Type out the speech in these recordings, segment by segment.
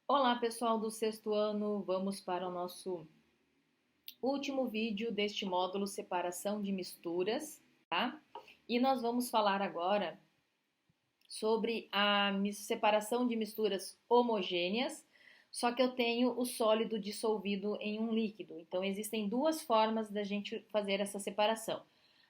Olá, pessoal do sexto ano, vamos para o nosso último vídeo deste módulo Separação de Misturas, tá? E nós vamos falar agora sobre a separação de misturas homogêneas, só que eu tenho o sólido dissolvido em um líquido. Então, existem duas formas da gente fazer essa separação.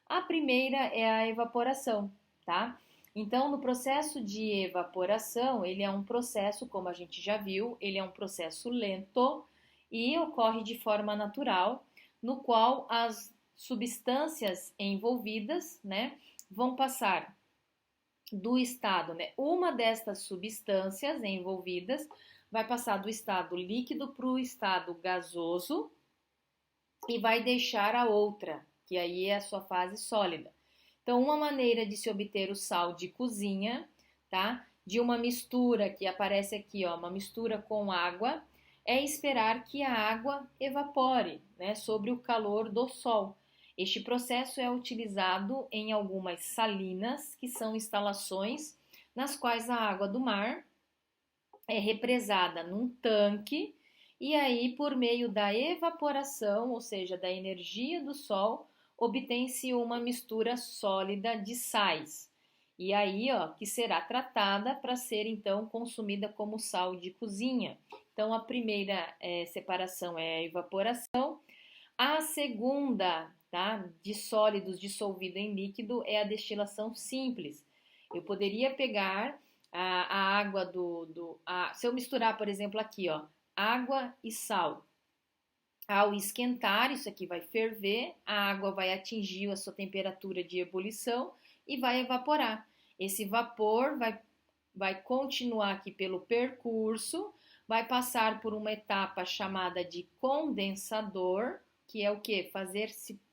A primeira é a evaporação, tá? Então, no processo de evaporação, ele é um processo, como a gente já viu, ele é um processo lento e ocorre de forma natural, no qual as substâncias envolvidas, né, vão passar do estado, né? Uma destas substâncias envolvidas vai passar do estado líquido para o estado gasoso e vai deixar a outra, que aí é a sua fase sólida. Então, uma maneira de se obter o sal de cozinha, tá? De uma mistura que aparece aqui, ó, uma mistura com água, é esperar que a água evapore, né, sobre o calor do sol. Este processo é utilizado em algumas salinas, que são instalações nas quais a água do mar é represada num tanque e aí, por meio da evaporação, ou seja, da energia do sol, obtém-se uma mistura sólida de sais. E aí, ó, que será tratada para ser então consumida como sal de cozinha. Então, a primeira separação é a evaporação. A segunda, tá, de sólidos dissolvido em líquido é a destilação simples. Eu poderia pegar a água se eu misturar, por exemplo, aqui, ó, água e sal. Ao esquentar, isso aqui vai ferver, a água vai atingir a sua temperatura de ebulição e vai evaporar. Esse vapor vai continuar aqui pelo percurso, vai passar por uma etapa chamada de condensador, que é o que?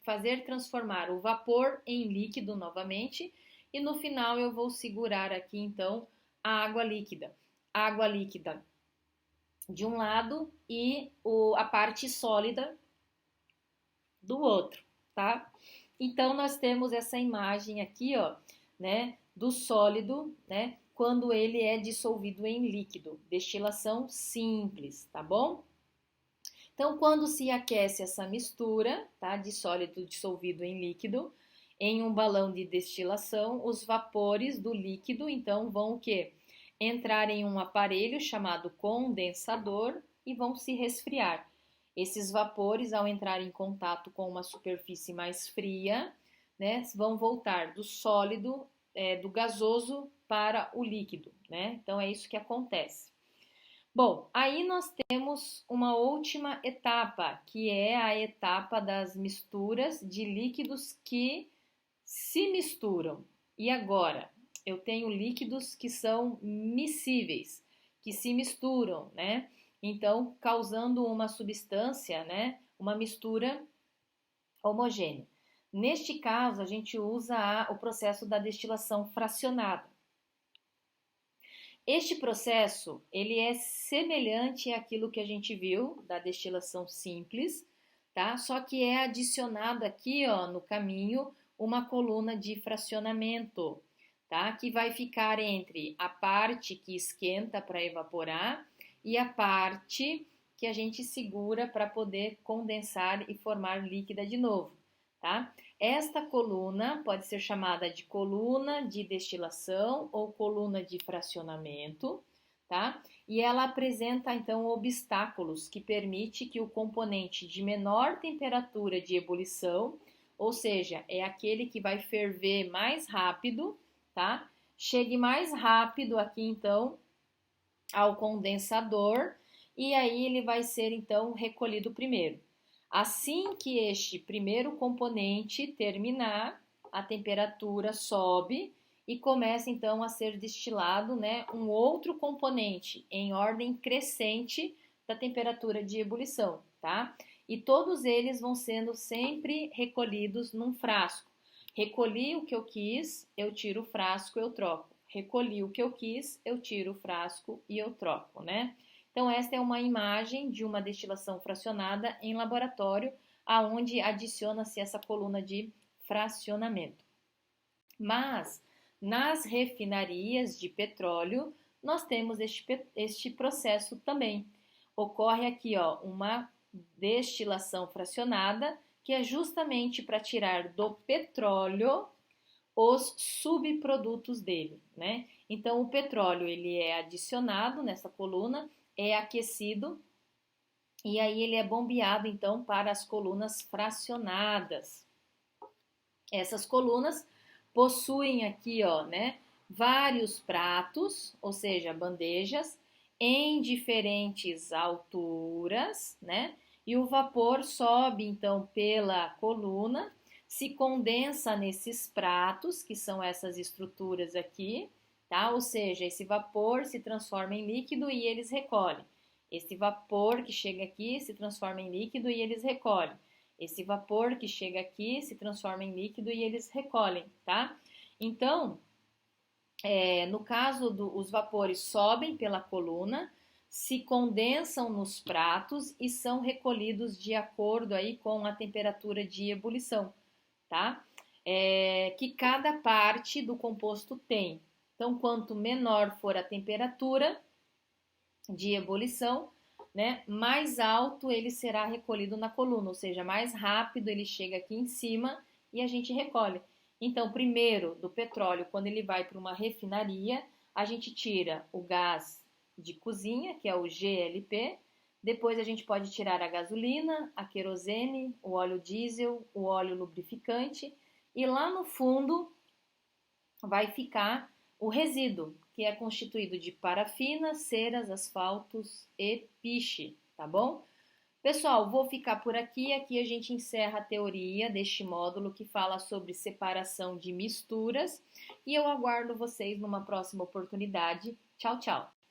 Fazer transformar o vapor em líquido novamente, e no final eu vou segurar aqui então a água líquida. Água líquida de um lado e a parte sólida do outro, tá? Então nós temos essa imagem aqui, ó, né, do sólido, né, quando ele é dissolvido em líquido, destilação simples, tá bom? Então, quando se aquece essa mistura, tá, de sólido dissolvido em líquido, em um balão de destilação, os vapores do líquido, então, vão o quê? Entrar em um aparelho chamado condensador e vão se resfriar. Esses vapores, ao entrar em contato com uma superfície mais fria, né, vão voltar do sólido, do gasoso para o líquido, né? Então é isso que acontece. Bom, aí nós temos uma última etapa, que é a etapa das misturas de líquidos que se misturam. E agora? Eu tenho líquidos que são miscíveis, que se misturam, né? Então, causando uma substância, né? Uma mistura homogênea. Neste caso, a gente usa o processo da destilação fracionada. Este processo, ele é semelhante àquilo que a gente viu da destilação simples, tá? Só que é adicionado aqui, ó, no caminho, uma coluna de fracionamento, tá? Que vai ficar entre a parte que esquenta para evaporar e a parte que a gente segura para poder condensar e formar líquida de novo, tá? Esta coluna pode ser chamada de coluna de destilação ou coluna de fracionamento, tá? E ela apresenta então obstáculos que permite que o componente de menor temperatura de ebulição, ou seja, é aquele que vai ferver mais rápido, tá? Chegue mais rápido aqui então ao condensador e aí ele vai ser então recolhido primeiro. Assim que este primeiro componente terminar, a temperatura sobe e começa então a ser destilado, né, um outro componente em ordem crescente da temperatura de ebulição, tá? E todos eles vão sendo sempre recolhidos num frasco. Recolhi o que eu quis, eu tiro o frasco, eu troco. Recolhi o que eu quis, eu tiro o frasco e eu troco, né? Então, esta é uma imagem de uma destilação fracionada em laboratório, aonde adiciona-se essa coluna de fracionamento. Mas, nas refinarias de petróleo, nós temos este processo também. Ocorre aqui, ó, uma destilação fracionada, que é justamente para tirar do petróleo os subprodutos dele, né? Então, o petróleo ele é adicionado nessa coluna, é aquecido e aí ele é bombeado então para as colunas fracionadas. Essas colunas possuem aqui, ó, né, vários pratos, ou seja, bandejas em diferentes alturas, né? E o vapor sobe então pela coluna, se condensa nesses pratos, que são essas estruturas aqui, tá? Ou seja, esse vapor se transforma em líquido e eles recolhem. Esse vapor que chega aqui se transforma em líquido e eles recolhem. Esse vapor que chega aqui se transforma em líquido e eles recolhem, tá? Então, no caso os vapores sobem pela coluna, se condensam nos pratos e são recolhidos de acordo aí com a temperatura de ebulição, tá? Que cada parte do composto tem. Então, quanto menor for a temperatura de ebulição, né, mais alto ele será recolhido na coluna, ou seja, mais rápido ele chega aqui em cima e a gente recolhe. Então, primeiro, do petróleo, quando ele vai para uma refinaria, a gente tira o gás de cozinha, que é o GLP, depois a gente pode tirar a gasolina, a querosene, o óleo diesel, o óleo lubrificante, e lá no fundo vai ficar o resíduo, que é constituído de parafina, ceras, asfaltos e piche, tá bom? Pessoal, vou ficar por aqui. Aqui a gente encerra a teoria deste módulo que fala sobre separação de misturas e eu aguardo vocês numa próxima oportunidade. Tchau, tchau!